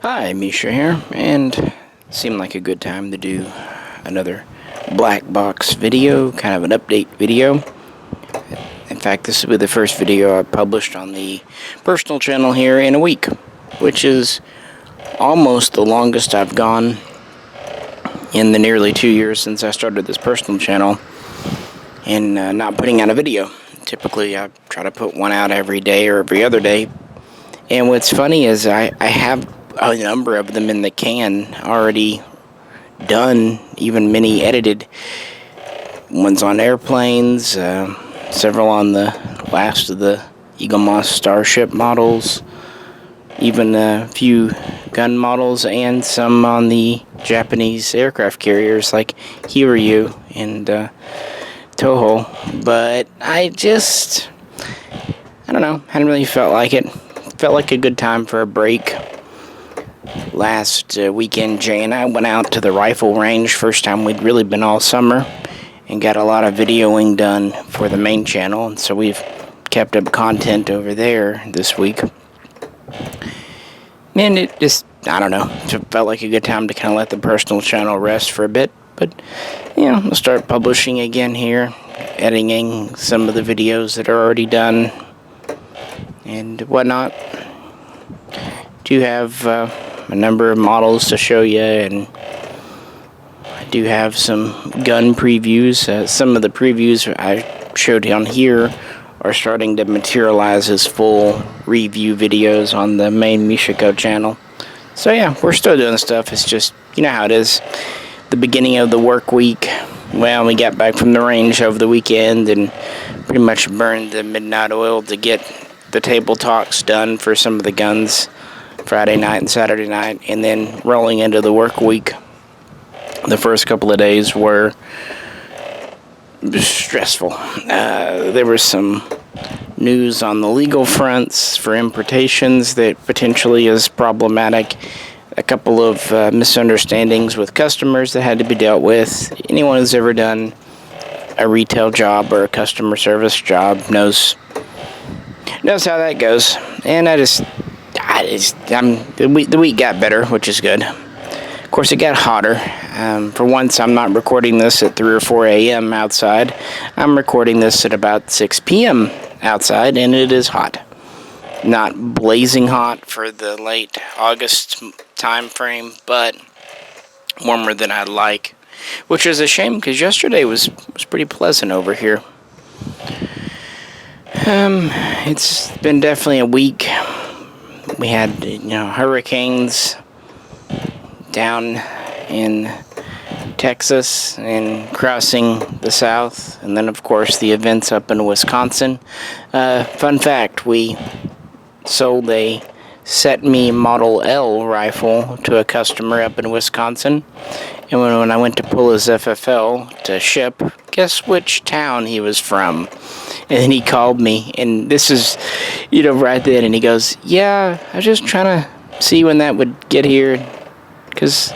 Hi, Misha here, and it seemed like a good time to do another black box video, kind of an update video. In fact, this will be the first video I published on the personal channel here in a week, which is almost the longest I've gone in the nearly 2 years since I started this personal channel and not putting out a video. Typically, I try to put one out every day or every other day. And what's funny is I have a number of them in the can already done, even many edited. Ones on airplanes, several on the last of the Eagle Moss Starship models, even a few gun models, and some on the Japanese aircraft carriers like Hiryu and Toho. But I don't know, hadn't really felt like it. Felt like a good time for a break. Last weekend, Jay and I went out to the rifle range, first time we'd really been all summer, and got a lot of videoing done for the main channel, and so we've kept up content over there this week. And it just, I don't know, it felt like a good time to kind of let the personal channel rest for a bit, but, I'll start publishing again here, editing some of the videos that are already done, and whatnot. Do have a number of models to show you, and I do have some gun previews. Some of the previews I showed on here are starting to materialize as full review videos on the main Mishaco channel. So yeah, we're still doing stuff. It's just, you know how it is. The beginning of the work week, well, we got back from the range over the weekend and pretty much burned the midnight oil to get the table talks done for some of the guns Friday night and Saturday night, and then rolling into the work week. The first couple of days were stressful. There was some news on the legal fronts for importations that potentially is problematic. A couple of misunderstandings with customers that had to be dealt with. Anyone who's ever done a retail job or a customer service job knows how that goes. And the week got better, which is good. Of course, it got hotter. For once, I'm not recording this at 3 or 4 a.m. outside. I'm recording this at about 6 p.m. outside, and it is hot. Not blazing hot for the late August time frame, but warmer than I'd like, which is a shame because yesterday was pretty pleasant over here. It's been definitely a week. We had, hurricanes down in Texas and crossing the south, and then, of course, the events up in Wisconsin. Fun fact, we sold a Set Me Model L rifle to a customer up in Wisconsin, and when I went to pull his FFL to ship, guess which town he was from? And then he called me, and this is, right then, and he goes, yeah, I was just trying to see when that would get here, because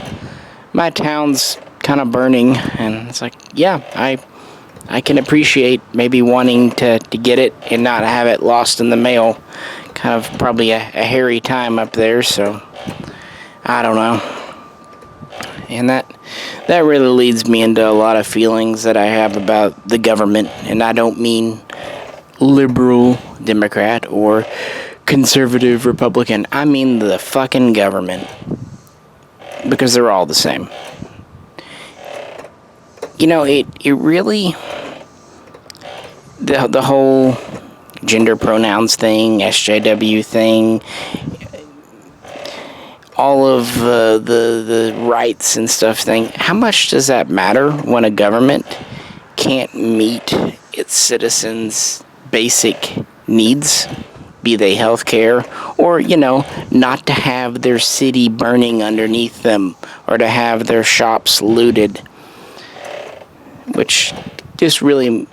my town's kind of burning. And it's like, yeah, I can appreciate maybe wanting to get it and not have it lost in the mail. Kind of probably a hairy time up there, so I don't know. And that really leads me into a lot of feelings that I have about the government, and I don't mean liberal Democrat or conservative Republican. I mean the fucking government, because they're all the same. It really, the whole gender pronouns thing, SJW thing, all of the rights and stuff thing, how much does that matter when a government can't meet its citizens' basic needs, be they health care, or, not to have their city burning underneath them, or to have their shops looted, which just really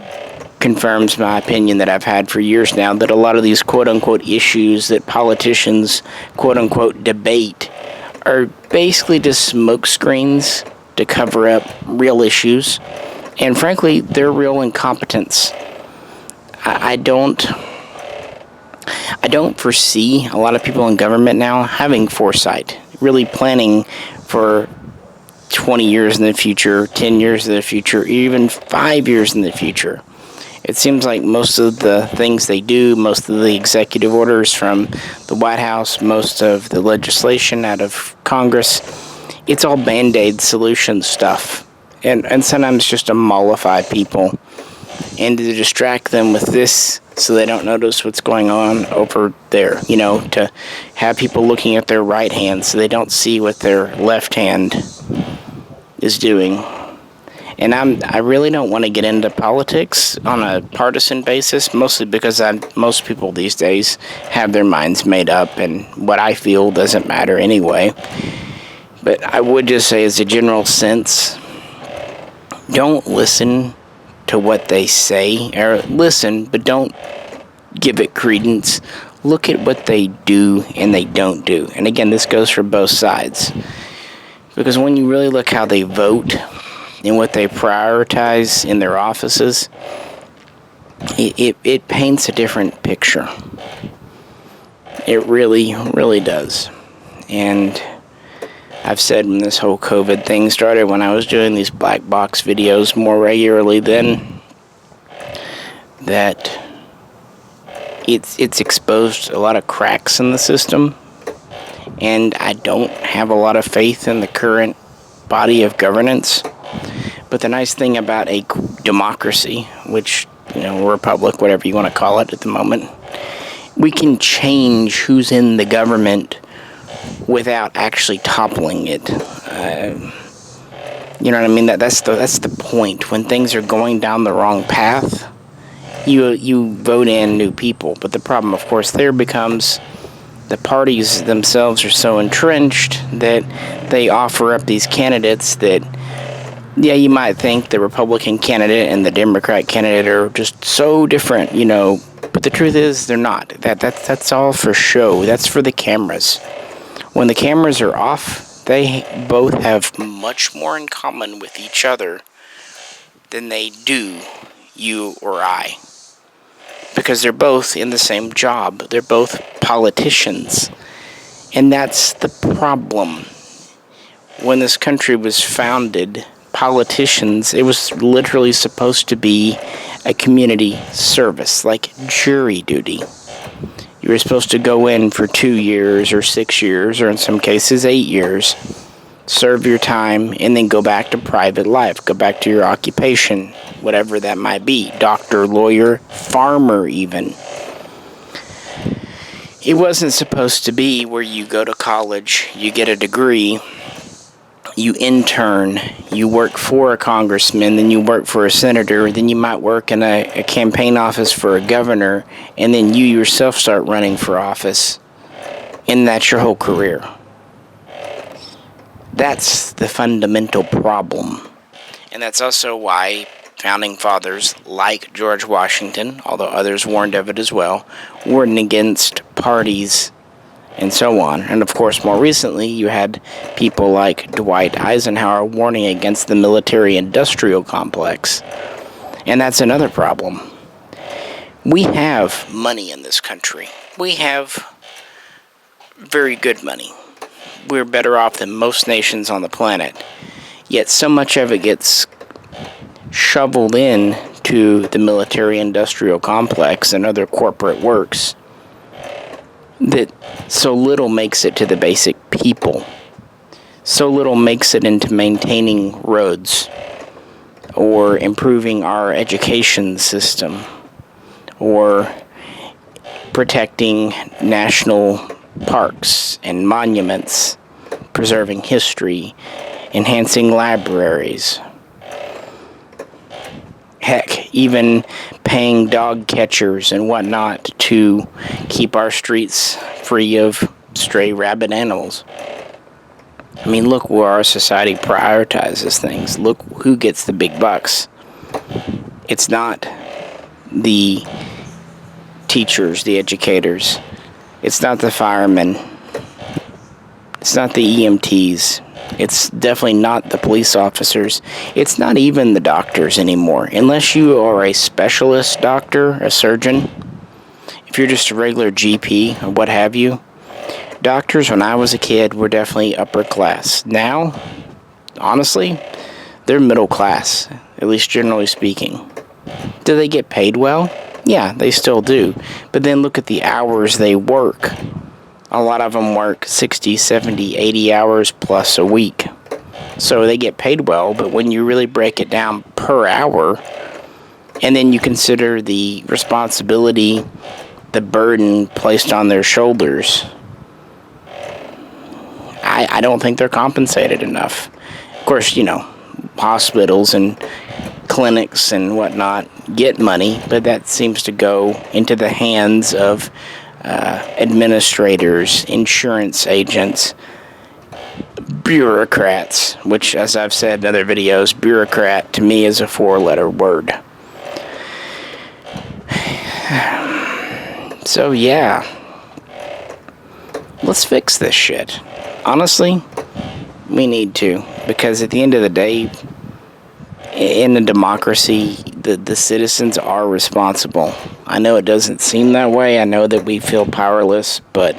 confirms my opinion that I've had for years now, that a lot of these quote-unquote issues that politicians quote-unquote debate are basically just smoke screens to cover up real issues, and frankly, their real incompetence. I don't foresee a lot of people in government now having foresight. really planning for 20 years in the future, 10 years in the future, even 5 years in the future. It seems like most of the things they do, most of the executive orders from the White House, most of the legislation out of Congress, it's all Band-Aid solution stuff. And sometimes just to mollify people and to distract them with this so they don't notice what's going on over there. To have people looking at their right hand so they don't see what their left hand is doing. And I really don't want to get into politics on a partisan basis, mostly because most people these days have their minds made up, and what I feel doesn't matter anyway. But I would just say, as a general sense, don't listen to what they say, or listen, but don't give it credence. Look at what they do and they don't do. And again, this goes for both sides. Because when you really look how they vote and what they prioritize in their offices, it paints a different picture. It really, really does. And I've said when this whole COVID thing started, when I was doing these black box videos more regularly then, that it's exposed a lot of cracks in the system. And I don't have a lot of faith in the current body of governance. But the nice thing about a democracy, which, republic, whatever you want to call it at the moment, we can change who's in the government without actually toppling it. You know what I mean? That's the point. When things are going down the wrong path, you vote in new people. But the problem, of course, there becomes the parties themselves are so entrenched that they offer up these candidates that, yeah, you might think the Republican candidate and the Democrat candidate are just so different, but the truth is they're not. That's all for show. That's for the cameras. When the cameras are off, they both have much more in common with each other than they do you or I. Because they're both in the same job. They're both politicians. And that's the problem. When this country was founded, politicians, it was literally supposed to be a community service, like jury duty. You were supposed to go in for 2 years or 6 years, or in some cases 8 years, serve your time, and then go back to private life, go back to your occupation, whatever that might be, doctor, lawyer, farmer even. It wasn't supposed to be where you go to college, you get a degree, you intern, you work for a congressman, then you work for a senator, then you might work in a campaign office for a governor, and then you yourself start running for office, and that's your whole career. That's the fundamental problem. And that's also why founding fathers like George Washington, although others warned of it as well, warned against parties and so on. And of course, more recently, you had people like Dwight Eisenhower warning against the military-industrial complex. And that's another problem. We have money in this country. We have very good money. We're better off than most nations on the planet. Yet so much of it gets shoveled in to the military-industrial complex and other corporate works that so little makes it to the basic people. So little makes it into maintaining roads or improving our education system or protecting national parks and monuments, preserving history, enhancing libraries. Heck, even paying dog catchers and whatnot to keep our streets free of stray rabid animals. I mean, look where our society prioritizes things. Look who gets the big bucks. It's not the teachers, the educators. It's not the firemen. It's not the EMTs. It's definitely not the police officers. It's not even the doctors anymore. Unless you are a specialist doctor, a surgeon, if you're just a regular GP or what have you, Doctors, when I was a kid, were definitely upper class. Now, honestly, they're middle class, at least generally speaking. Do they get paid well? Yeah, they still do. But then look at the hours they work. A lot of them work 60, 70, 80 hours plus a week. So they get paid well, but when you really break it down per hour, and then you consider the responsibility, the burden placed on their shoulders, I don't think they're compensated enough. Of course, hospitals and clinics and whatnot get money, but that seems to go into the hands of administrators, insurance agents, bureaucrats, which, as I've said in other videos, bureaucrat to me is a 4-letter word. So yeah, let's fix this shit. Honestly, we need to, because at the end of the day, in a democracy, the citizens are responsible. I know it doesn't seem that way. I know that we feel powerless, but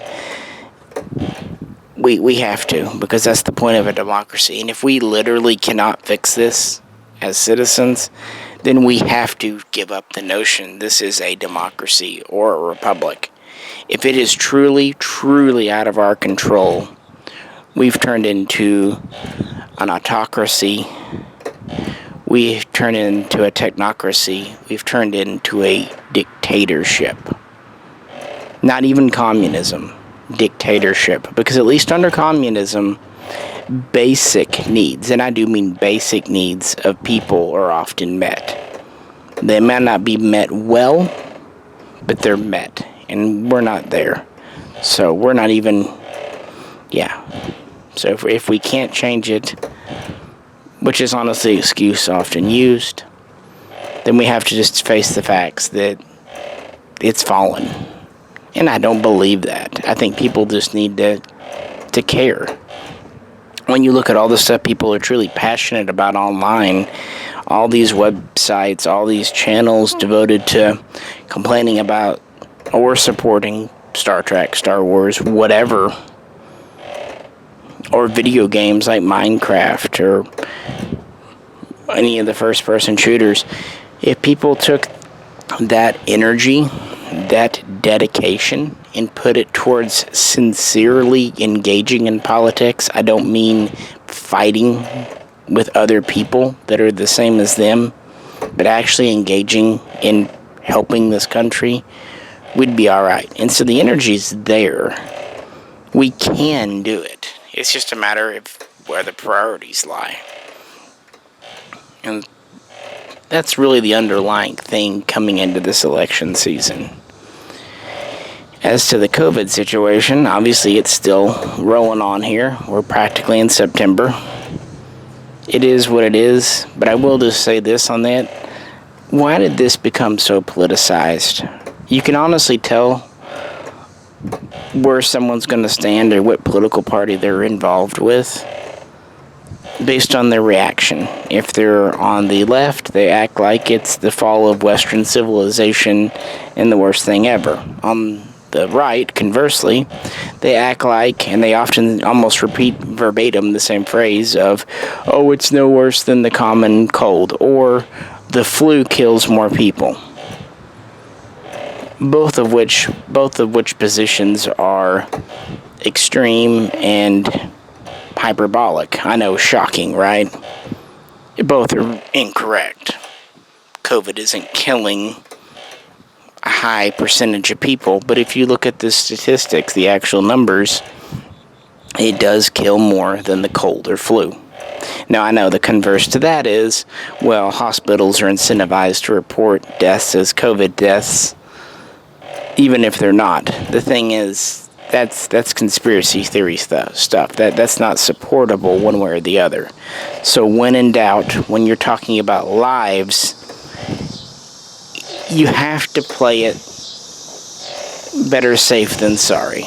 we have to, because that's the point of a democracy. And if we literally cannot fix this as citizens, then we have to give up the notion this is a democracy or a republic. If it is truly, truly out of our control, we've turned into an autocracy. We've turned into a technocracy. We've turned into a dictatorship. Not even communism, dictatorship. Because at least under communism, basic needs, and I do mean basic needs of people, are often met. They may not be met well, but they're met. And we're not there. So we're not even, So if we can't change it, which is honestly the excuse often used, then we have to just face the facts that it's fallen. And I don't believe that. I think people just need to care. When you look at all the stuff people are truly passionate about online, all these websites, all these channels devoted to complaining about or supporting Star Trek, Star Wars, whatever, or video games like Minecraft or any of the first-person shooters, if people took that energy, that dedication, and put it towards sincerely engaging in politics, I don't mean fighting with other people that are the same as them, but actually engaging in helping this country, we'd be alright. And so the energy's there. We can do it. It's just a matter of where the priorities lie. And that's really the underlying thing coming into this election season. As to the COVID situation, obviously it's still rolling on here. We're practically in September. It is what it is, but I will just say this on that. Why did this become so politicized? You can honestly tell where someone's going to stand or what political party they're involved with based on their reaction. If they're on the left, they act like it's the fall of Western civilization and the worst thing ever. On the right, conversely, they act like, and they often almost repeat verbatim the same phrase of, oh, it's no worse than the common cold, or the flu kills more people. Both of which positions are extreme and hyperbolic. I know, shocking, right? Both are incorrect. COVID isn't killing a high percentage of people, but if you look at the statistics, the actual numbers, it does kill more than the cold or flu. Now, I know the converse to that is, well, hospitals are incentivized to report deaths as COVID deaths, even if they're not. The thing is, that's conspiracy theory stuff. That's not supportable one way or the other. So when in doubt, when you're talking about lives, you have to play it better safe than sorry.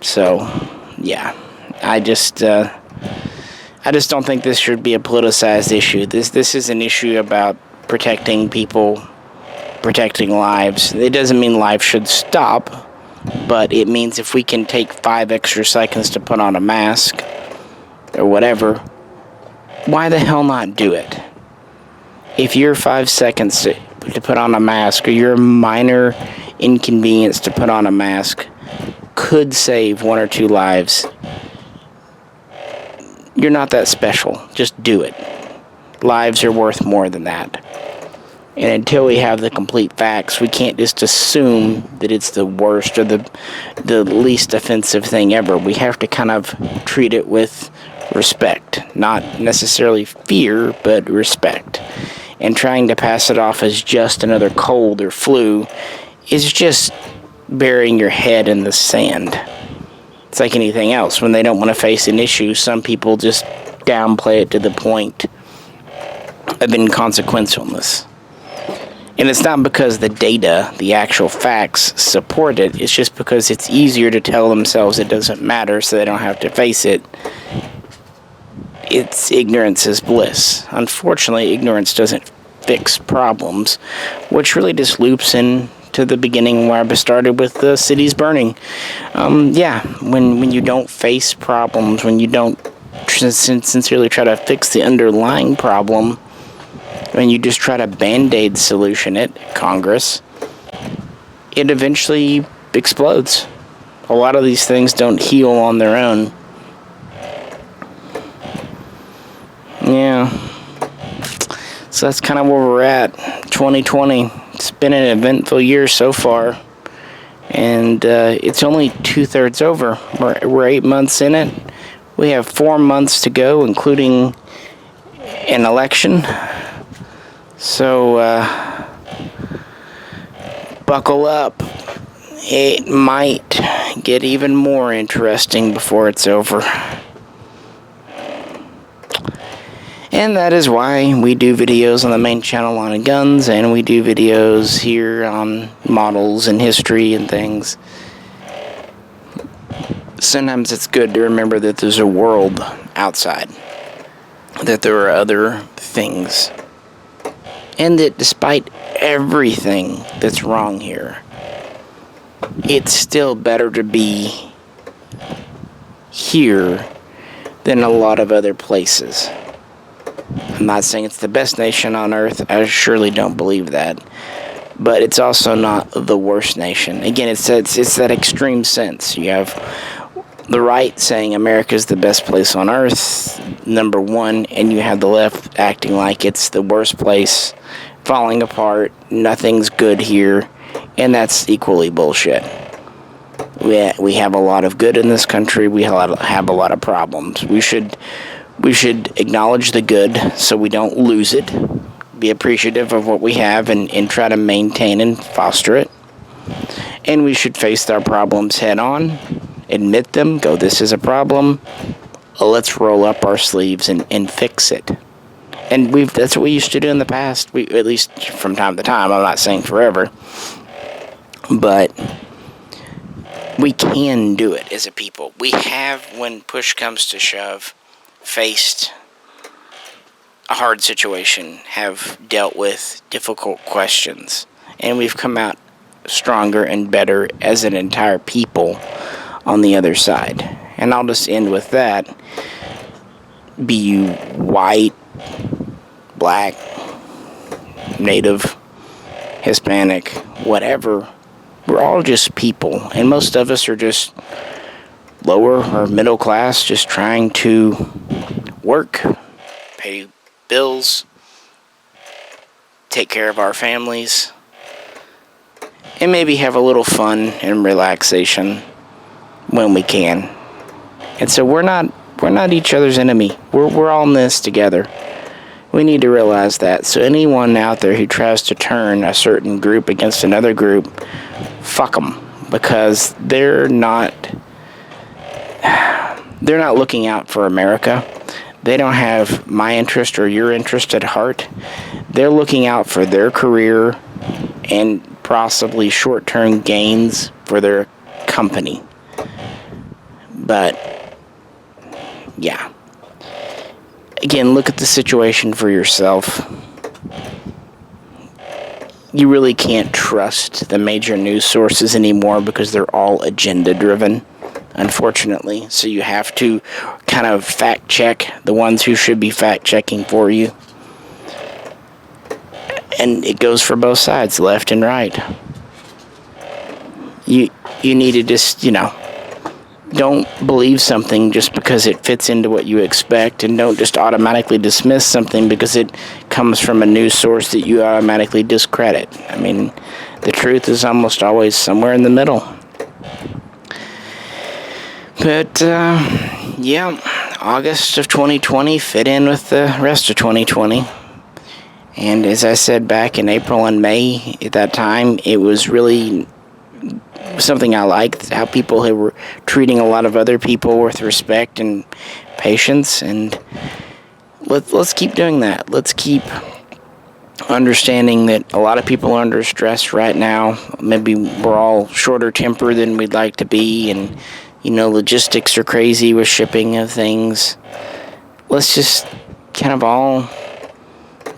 So, yeah, I just don't think this should be a politicized issue. This is an issue about protecting people, protecting lives. It doesn't mean life should stop. but it means if we can take 5 extra seconds to put on a mask or whatever, why the hell not do it? If your 5 seconds to put on a mask, or your minor inconvenience to put on a mask could save 1 or 2 lives, you're not that special. Just do it. Lives are worth more than that. And until we have the complete facts, we can't just assume that it's the worst or the least offensive thing ever. We have to kind of treat it with respect. Not necessarily fear, but respect. And trying to pass it off as just another cold or flu is just burying your head in the sand. It's like anything else. When they don't want to face an issue, some people just downplay it to the point of inconsequentialness. And it's not because the data, the actual facts, support it. It's just because it's easier to tell themselves it doesn't matter so they don't have to face it. It's ignorance is bliss. Unfortunately, ignorance doesn't fix problems, which really just loops into the beginning where I started with the cities burning. When you don't face problems, when you don't sincerely try to fix the underlying problem, when you just try to band-aid solution it, Congress, it eventually explodes. A lot of these things don't heal on their own. Yeah. So that's kind of where we're at. 2020. It's been an eventful year so far. And it's only 2/3 over. We're 8 months in it. We have 4 months to go, including an election. So, buckle up. It might get even more interesting before it's over. And that is why we do videos on the main channel on guns, and we do videos here on models and history and things. Sometimes it's good to remember that there's a world outside, that there are other things, and that despite everything that's wrong here, it's still better to be here than a lot of other places. I'm not saying it's the best nation on earth. I surely don't believe that. But it's also not the worst nation. Again, it's that extreme sense. You have the right saying America's the best place on earth, number one, and you have the left acting like it's the worst place, falling apart, nothing's good here, and that's equally bullshit. We have a lot of good in this country. We have a lot of problems. We should acknowledge the good so we don't lose it. Be appreciative of what we have and try to maintain and foster it. And we should face our problems head on, admit them, go, this is a problem, let's roll up our sleeves and fix it. And that's what we used to do in the past, at least from time to time. I'm not saying forever. But we can do it as a people. We have, when push comes to shove, faced a hard situation, have dealt with difficult questions, and we've come out stronger and better as an entire people on the other side. And I'll just end with that. Be you white, black, native, Hispanic, whatever, we're all just people, and most of us are just lower or middle class, just trying to work, pay bills, take care of our families, and maybe have a little fun and relaxation when we can. And so we're not each other's enemy. We're all in this together. We need to realize that. So anyone out there who tries to turn a certain group against another group, fuck them, because they're not looking out for America. They don't have my interest or your interest at heart. They're looking out for their career and possibly short-term gains for their company. But, yeah. Again, look at the situation for yourself. you really can't trust the major news sources anymore because they're all agenda-driven, unfortunately. So you have to kind of fact-check the ones who should be fact-checking for you. And it goes for both sides, left and right. You need to just, don't believe something just because it fits into what you expect, and don't just automatically dismiss something because it comes from a news source that you automatically discredit. I mean, the truth is almost always somewhere in the middle. But, August of 2020 fit in with the rest of 2020. And as I said back in April and May, at that time, it was really something I liked, how people were treating a lot of other people with respect and patience, and let's keep doing that. Let's keep understanding that a lot of people are under stress right now. Maybe we're all shorter temper than we'd like to be, and logistics are crazy with shipping of things. Let's just kind of all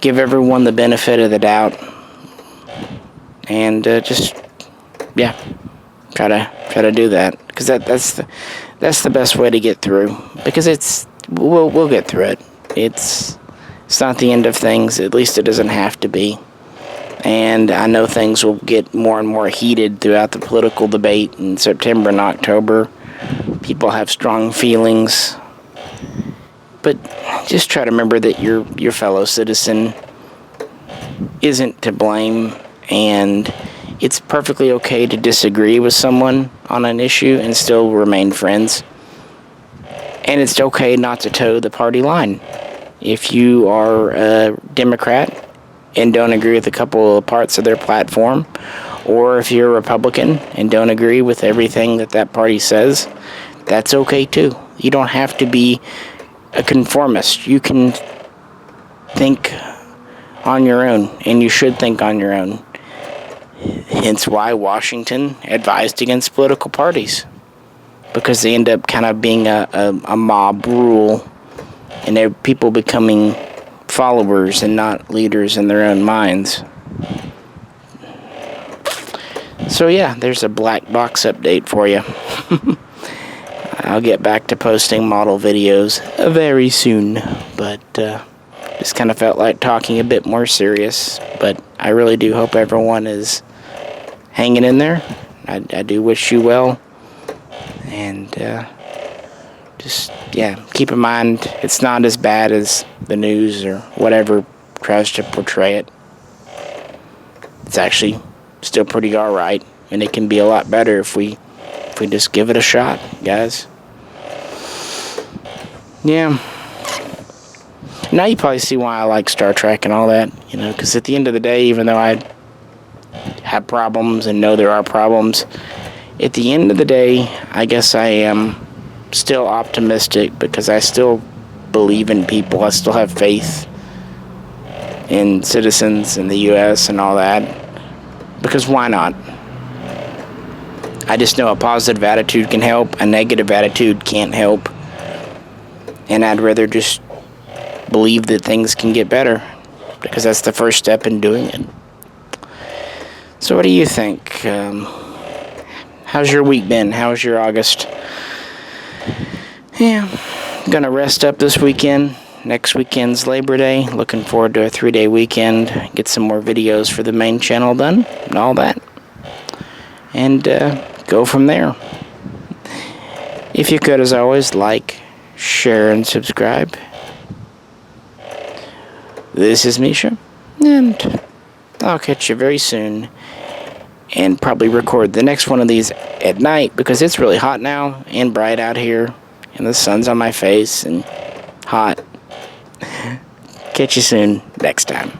give everyone the benefit of the doubt, and try to do that, because that's the best way to get through. Because we'll get through it. It's not the end of things. At least it doesn't have to be. And I know things will get more and more heated throughout the political debate in September and October. People have strong feelings, but just try to remember that your fellow citizen isn't to blame, and it's perfectly okay to disagree with someone on an issue and still remain friends. And it's okay not to toe the party line. If you are a Democrat and don't agree with a couple of parts of their platform, or if you're a Republican and don't agree with everything that party says, that's okay too. You don't have to be a conformist. You can think on your own, and you should think on your own. Hence why Washington advised against political parties, because they end up kind of being a mob rule, and they're people becoming followers and not leaders in their own minds. So there's a black box update for you. I'll get back to posting model videos very soon, but just kind of felt like talking a bit more serious. But I really do hope everyone is hanging in there. I do wish you well, and just keep in mind it's not as bad as the news or whatever tries to portray it. It's actually still pretty alright, and it can be a lot better if we just give it a shot, guys. Now you probably see why I like Star Trek and all that, because at the end of the day, even though I have problems and know there are problems, at the end of the day, I guess I am still optimistic, because I still believe in people. I still have faith in citizens in the U.S. and all that, because why not? I just know a positive attitude can help, a negative attitude can't help, and I'd rather just believe that things can get better, because that's the first step in doing it. So what do you think? How's your week been? How's your August? Gonna rest up this weekend. Next weekend's Labor Day. Looking forward to a 3-day weekend. Get some more videos for the main channel done and all that. And go from there. If you could, as always, like, share, and subscribe. This is Misha, and I'll catch you very soon, and probably record the next one of these at night, because it's really hot now and bright out here, and the sun's on my face and hot. Catch you soon next time.